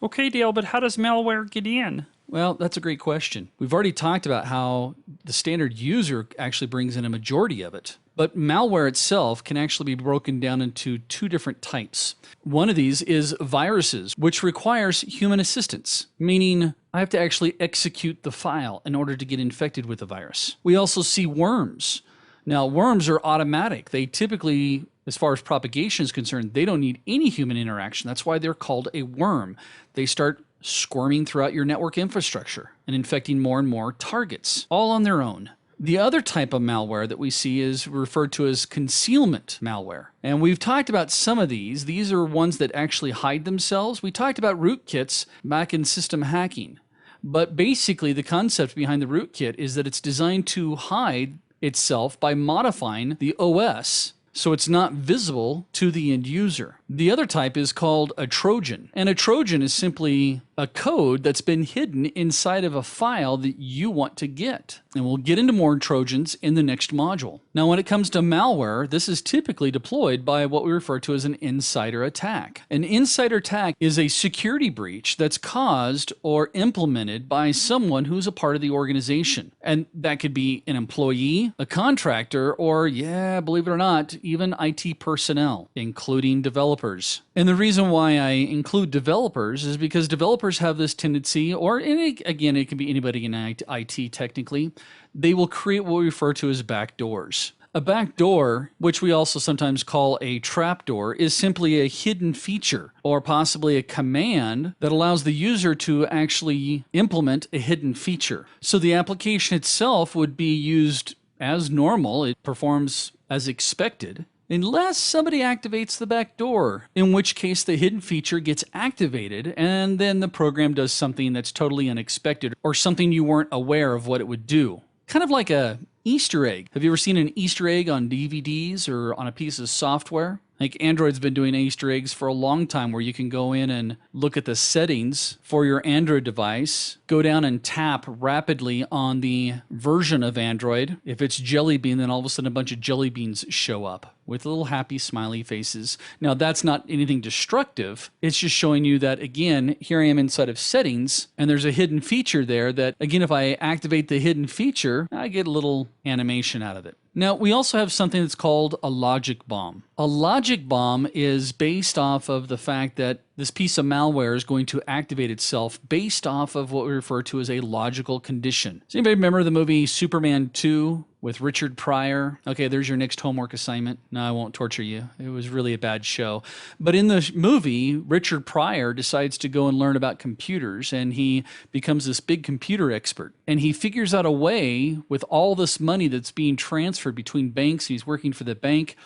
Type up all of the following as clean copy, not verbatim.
Okay, Dale, but how does malware get in? Well, that's a great question. We've already talked about how the standard user actually brings in a majority of it. But malware itself can actually be broken down into two different types. One of these is viruses, which requires human assistance, meaning I have to actually execute the file in order to get infected with the virus. We also see worms. Now, worms are automatic. They typically, as far as propagation is concerned, they don't need any human interaction. That's why they're called a worm. They start squirming throughout your network infrastructure and infecting more and more targets, all on their own. The other type of malware that we see is referred to as concealment malware. And we've talked about some of these. These are ones that actually hide themselves. We talked about rootkits back in system hacking. But basically, the concept behind the rootkit is that it's designed to hide itself by modifying the OS so it's not visible to the end user. The other type is called a Trojan. And a Trojan is simply a code that's been hidden inside of a file that you want to get. And we'll get into more Trojans in the next module. Now, when it comes to malware, this is typically deployed by what we refer to as an insider attack. An insider attack is a security breach that's caused or implemented by someone who's a part of the organization. And that could be an employee, a contractor, or, yeah, believe it or not, even IT personnel, including developers. And the reason why I include developers is because developers have this tendency, or again, it can be anybody in IT technically, they will create what we refer to as backdoors. A backdoor, which we also sometimes call a trapdoor, is simply a hidden feature or possibly a command that allows the user to actually implement a hidden feature. So the application itself would be used as normal. It performs as expected, unless somebody activates the back door, in which case the hidden feature gets activated and then the program does something that's totally unexpected or something you weren't aware of what it would do. Kind of like a Easter egg. Have you ever seen an Easter egg on DVDs or on a piece of software? Like Android's been doing Easter eggs for a long time where you can go in and look at the settings for your Android device, go down and tap rapidly on the version of Android. If it's Jelly Bean, then all of a sudden a bunch of jelly beans show up with little happy smiley faces. Now that's not anything destructive. It's just showing you that, again, here I am inside of settings and there's a hidden feature there that, again, if I activate the hidden feature, I get a little animation out of it. Now, we also have something that's called a logic bomb. A logic bomb is based off of the fact that this piece of malware is going to activate itself based off of what we refer to as a logical condition. Does anybody remember the movie Superman 2 with Richard Pryor? Okay, there's your next homework assignment. No, I won't torture you. It was really a bad show. But in the movie, Richard Pryor decides to go and learn about computers, and he becomes this big computer expert. And he figures out a way, with all this money that's being transferred between banks, he's working for the bank,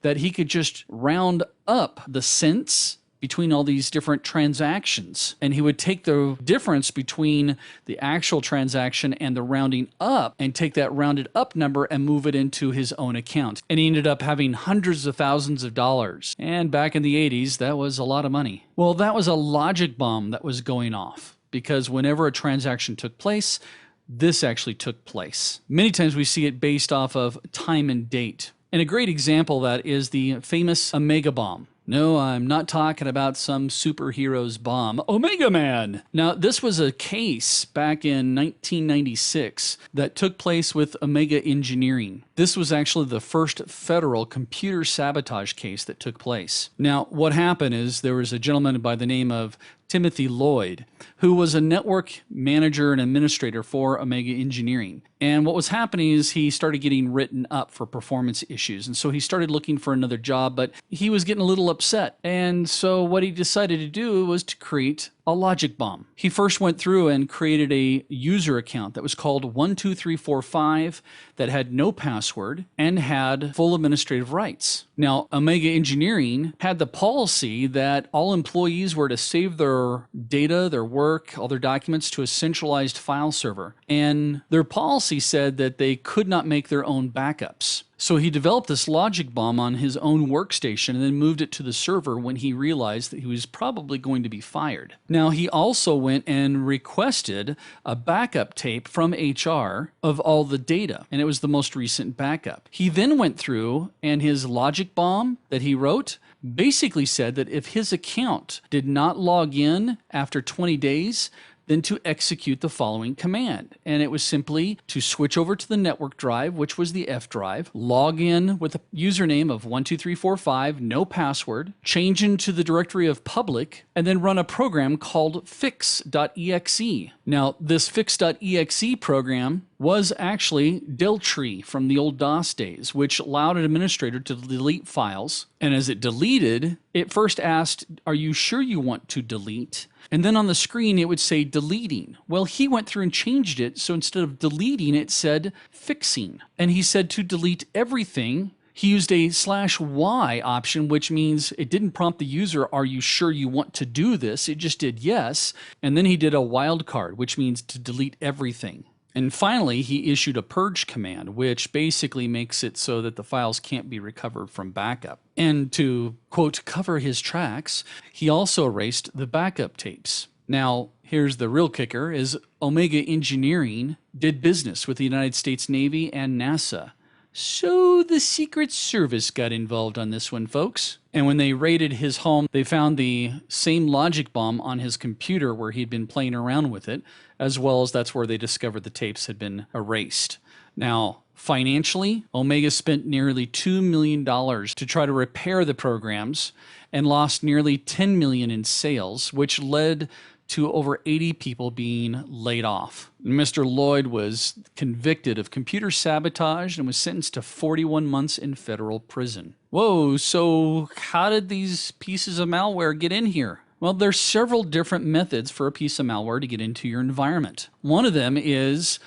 that he could just round up the cents between all these different transactions. And he would take the difference between the actual transaction and the rounding up and take that rounded up number and move it into his own account. And he ended up having hundreds of thousands of dollars. And back in the 80s, that was a lot of money. Well, that was a logic bomb that was going off because whenever a transaction took place, this actually took place. Many times we see it based off of time and date. And a great example of that is the famous Omega bomb. No, I'm not talking about some superhero's bomb. Omega Man! Now, this was a case back in 1996 that took place with Omega Engineering. This was actually the first federal computer sabotage case that took place. Now, what happened is there was a gentleman by the name of Timothy Lloyd, who was a network manager and administrator for Omega Engineering. And what was happening is he started getting written up for performance issues. And so he started looking for another job, but he was getting a little upset. And so what he decided to do was to create a logic bomb. He first went through and created a user account that was called 12345 that had no password and had full administrative rights. Now, Omega Engineering had the policy that all employees were to save their data, their work, all their documents to a centralized file server. And their policy said that they could not make their own backups. So he developed this logic bomb on his own workstation and then moved it to the server when he realized that he was probably going to be fired. Now, he also went and requested a backup tape from HR of all the data, and it was the most recent backup. He then went through, and his logic bomb that he wrote basically said that if his account did not log in after 20 days, then to execute the following command. And it was simply to switch over to the network drive, which was the F drive, log in with a username of 12345, no password, change into the directory of public, and then run a program called fix.exe. Now, this fix.exe program was actually Deltree from the old DOS days, which allowed an administrator to delete files. And as it deleted, it first asked, "Are you sure you want to delete?" And then on the screen, it would say deleting. Well, he went through and changed it. So instead of deleting, it said fixing. And he said to delete everything. He used a /y option, which means it didn't prompt the user, "Are you sure you want to do this?" It just did yes. And then he did a wildcard, which means to delete everything. And finally, he issued a purge command, which basically makes it so that the files can't be recovered from backup. And to, quote, cover his tracks, he also erased the backup tapes. Now, here's the real kicker, is Omega Engineering did business with the United States Navy and NASA. So the Secret Service got involved on this one, folks. And when they raided his home, they found the same logic bomb on his computer where he'd been playing around with it, as well as that's where they discovered the tapes had been erased. Now, financially, Omega spent nearly $2 million to try to repair the programs and lost nearly $10 million in sales, which led to over 80 people being laid off. Mr. Lloyd was convicted of computer sabotage and was sentenced to 41 months in federal prison. Whoa, so how did these pieces of malware get in here? Well, there's several different methods for a piece of malware to get into your environment. One of them is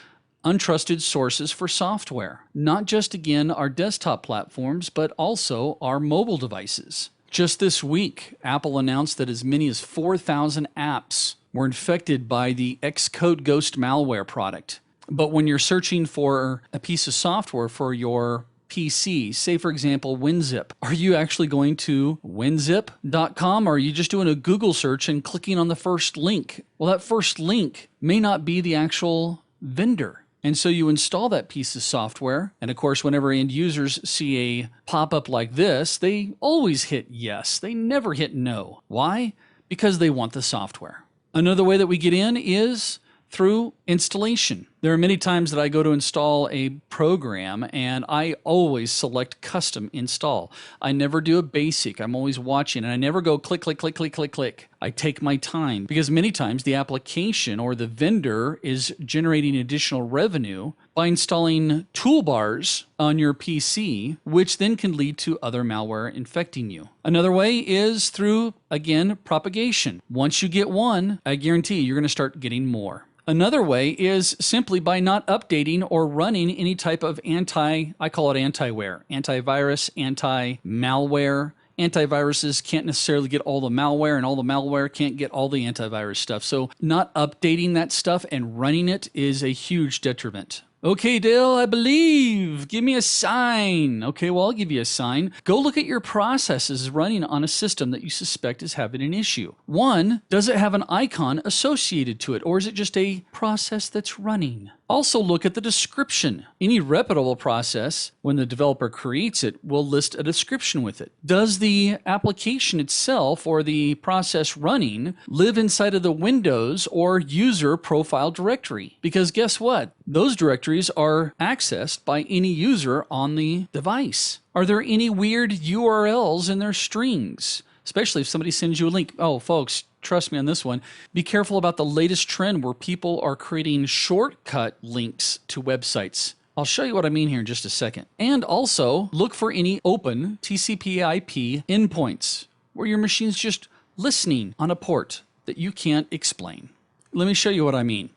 untrusted sources for software. Not just, again, our desktop platforms, but also our mobile devices. Just this week, Apple announced that as many as 4,000 apps were infected by the Xcode Ghost malware product. But when you're searching for a piece of software for your PC, say for example WinZip, are you actually going to winzip.com, or are you just doing a Google search and clicking on the first link? Well, that first link may not be the actual vendor. And so you install that piece of software. And of course, whenever end users see a pop-up like this, they always hit yes. They never hit no. Why? Because they want the software. Another way that we get in is through installation. There are many times that I go to install a program and I always select custom install. I never do a basic. I'm always watching, and I never go click, click, click, click, click, click. I take my time because many times the application or the vendor is generating additional revenue by installing toolbars on your PC, which then can lead to other malware infecting you. Another way is through, again, propagation. Once you get one, I guarantee you're going to start getting more. Another way is simply by not updating or running any type of I call it antiware, antivirus, anti-malware. Antiviruses can't necessarily get all the malware, and all the malware can't get all the antivirus stuff. So not updating that stuff and running it is a huge detriment. Okay, Dale, I believe. Give me a sign. Okay, well, I'll give you a sign. Go look at your processes running on a system that you suspect is having an issue. One, does it have an icon associated to it, or is it just a process that's running? Also look at the description. Any reputable process, when the developer creates it, will list a description with it. Does the application itself or the process running live inside of the Windows or user profile directory? Because guess what? Those directories are accessed by any user on the device. Are there any weird URLs in their strings? Especially if somebody sends you a link. Oh, folks, trust me on this one. Be careful about the latest trend where people are creating shortcut links to websites. I'll show you what I mean here in just a second. And also look for any open TCP/IP endpoints where your machine's just listening on a port that you can't explain. Let me show you what I mean.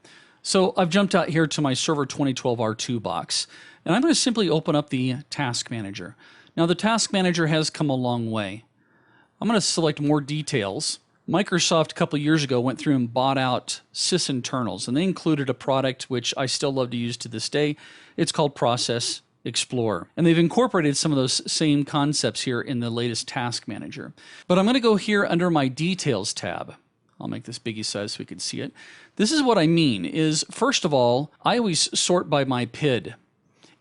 So I've jumped out here to my Server 2012 R2 box, and I'm going to simply open up the Task Manager. Now the Task Manager has come a long way. I'm going to select more details. Microsoft a couple years ago went through and bought out sysinternals, and they included a product which I still love to use to this day. It's called Process Explorer. And they've incorporated some of those same concepts here in the latest Task Manager. But I'm going to go here under my Details tab. I'll make this biggie size so we can see it. This is what I mean is, first of all, I always sort by my PID.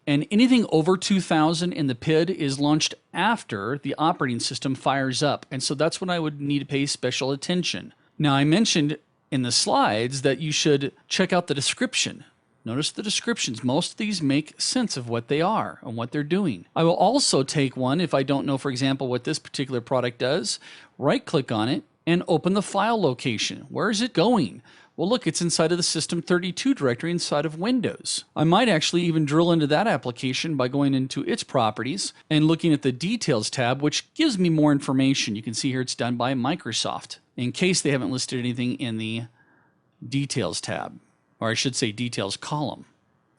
And anything over 2000 in the PID is launched after the operating system fires up. And so that's when I would need to pay special attention. Now, I mentioned in the slides that you should check out the description. Notice the descriptions. Most of these make sense of what they are and what they're doing. I will also take one if I don't know, for example, what this particular product does, right-click on it and open the file location. Where is it going? Well, look, it's inside of the System32 directory inside of Windows. I might actually even drill into that application by going into its properties and looking at the Details tab, which gives me more information. You can see here it's done by Microsoft, in case they haven't listed anything in the Details tab, or I should say Details column.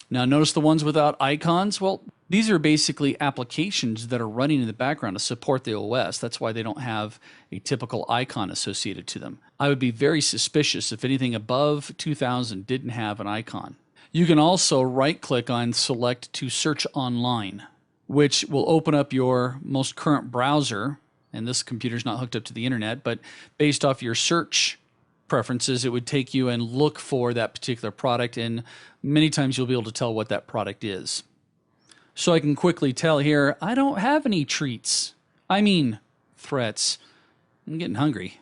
Now, notice the ones without icons. Well, these are basically applications that are running in the background to support the OS. That's why they don't have a typical icon associated to them. I would be very suspicious if anything above 2000 didn't have an icon. You can also right-click on Select to Search Online, which will open up your most current browser. And this computer's not hooked up to the internet, but based off your search preferences, it would take you and look for that particular product, and many times you'll be able to tell what that product is. So I can quickly tell here, I don't have any treats. I mean, threats. I'm getting hungry.